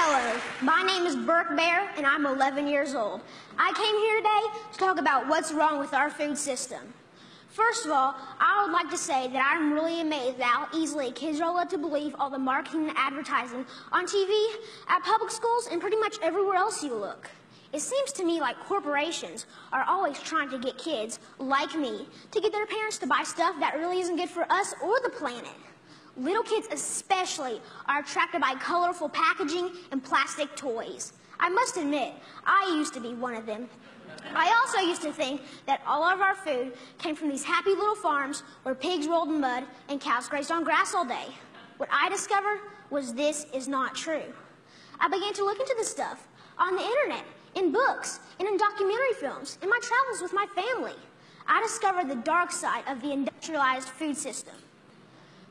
Hello, my name is Burke Bear, and I'm 11 years old. I came here today to talk about what's wrong with our food system. First of all, I would like to say that I'm really amazed at how easily kids are led to believe all the marketing and advertising on TV, at public schools, and pretty much everywhere else you look. It seems to me like corporations are always trying to get kids, like me, to get their parents to buy stuff that really isn't good for us or the planet. Little kids especially are attracted by colorful packaging and plastic toys. I must admit, I used to be one of them. I also used to think that all of our food came from these happy little farms where pigs rolled in mud and cows grazed on grass all day. What I discovered was this is not true. I began to look into this stuff on the internet, in books, and in documentary films, in my travels with my family. I discovered the dark side of the industrialized food system.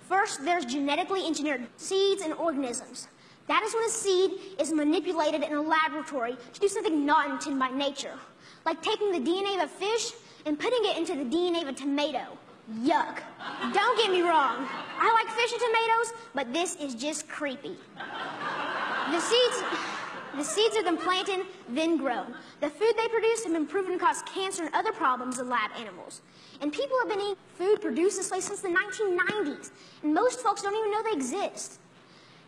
First, there's genetically engineered seeds and organisms. That is when a seed is manipulated in a laboratory to do something not intended by nature, like taking the DNA of a fish and putting it into the DNA of a tomato. Yuck. Don't get me wrong. I like fish and tomatoes, but this is just creepy. The seeds have been planted, then grown. The food they produce have been proven to cause cancer and other problems in lab animals. And people have been eating food produced this way since the 1990s, and most folks don't even know they exist.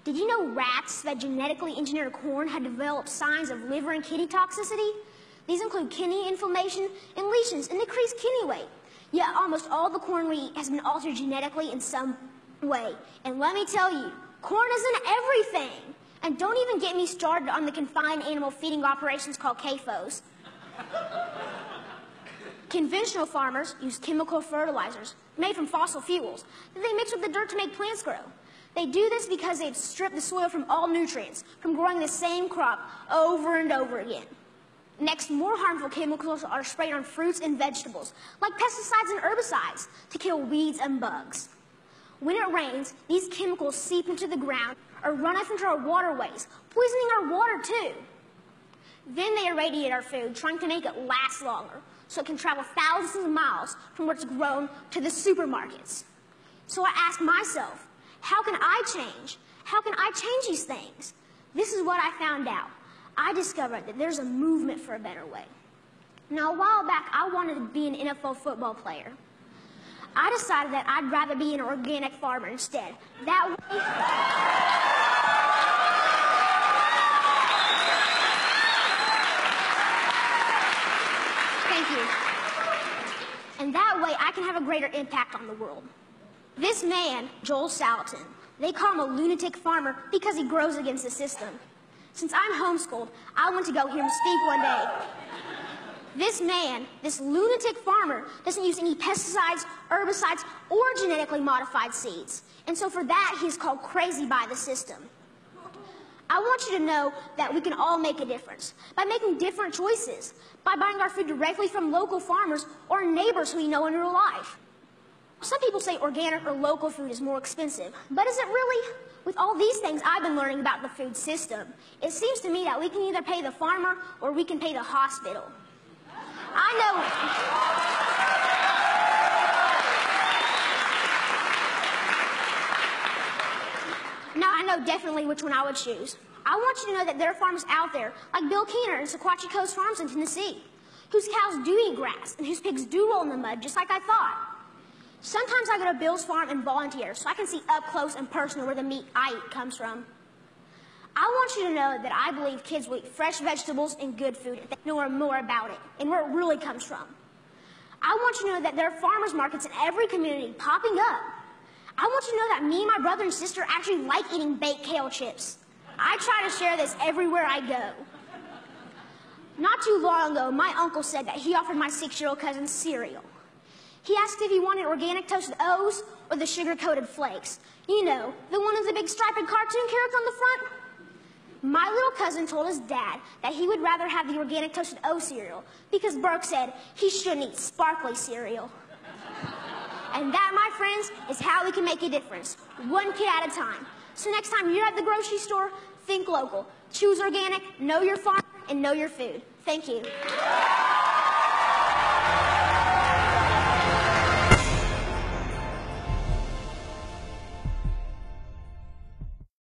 Did you know rats that genetically engineered corn had developed signs of liver and kidney toxicity? These include kidney inflammation and lesions and decreased kidney weight. Yet almost all the corn we eat has been altered genetically in some way. And let me tell you, corn isn't everything. And don't even get me started on the confined animal feeding operations called CAFOs. Conventional farmers use chemical fertilizers made from fossil fuels that they mix with the dirt to make plants grow. They do this because they've stripped the soil from all nutrients from growing the same crop over and over again. Next, more harmful chemicals are sprayed on fruits and vegetables, like pesticides and herbicides, to kill weeds and bugs. When it rains, these chemicals seep into the ground or run off into our waterways, poisoning our water too. Then they irradiate our food, trying to make it last longer, so it can travel thousands of miles from where it's grown to the supermarkets. So I asked myself, how can I change? How can I change these things? This is what I found out. I discovered that there's a movement for a better way. Now, a while back, I wanted to be an NFL football player. I decided that I'd rather be an organic farmer instead. That way... Thank you. And that way, I can have a greater impact on the world. This man, Joel Salatin, they call him a lunatic farmer because he grows against the system. Since I'm homeschooled, I went to go hear him speak one day. This man, this lunatic farmer, doesn't use any pesticides, herbicides, or genetically modified seeds. And so for that, he's called crazy by the system. I want you to know that we can all make a difference by making different choices, by buying our food directly from local farmers or neighbors who we know in real life. Some people say organic or local food is more expensive, but is it really? With all these things I've been learning about the food system, it seems to me that we can either pay the farmer or we can pay the hospital. I know definitely which one I would choose. I want you to know that there are farmers out there, like Bill Keener and Sequatchie Coast Farms in Tennessee, whose cows do eat grass and whose pigs do roll in the mud, just like I thought. Sometimes I go to Bill's farm and volunteer so I can see up close and personal where the meat I eat comes from. I want you to know that I believe kids will eat fresh vegetables and good food if they know more about it and where it really comes from. I want you to know that there are farmers markets in every community popping up. I want you to know that me and my brother and sister actually like eating baked kale chips. I try to share this everywhere I go. Not too long ago, my uncle said that he offered my 6-year-old cousin cereal. He asked if he wanted organic toasted O's or the sugar-coated flakes. You know, the one with the big striped cartoon carrots on the front. My little cousin told his dad that he would rather have the organic toasted O cereal because Burke said he shouldn't eat sparkly cereal. And that, my friends, is how we can make a difference, one kid at a time. So next time you're at the grocery store, think local. Choose organic, know your farm, and know your food. Thank you.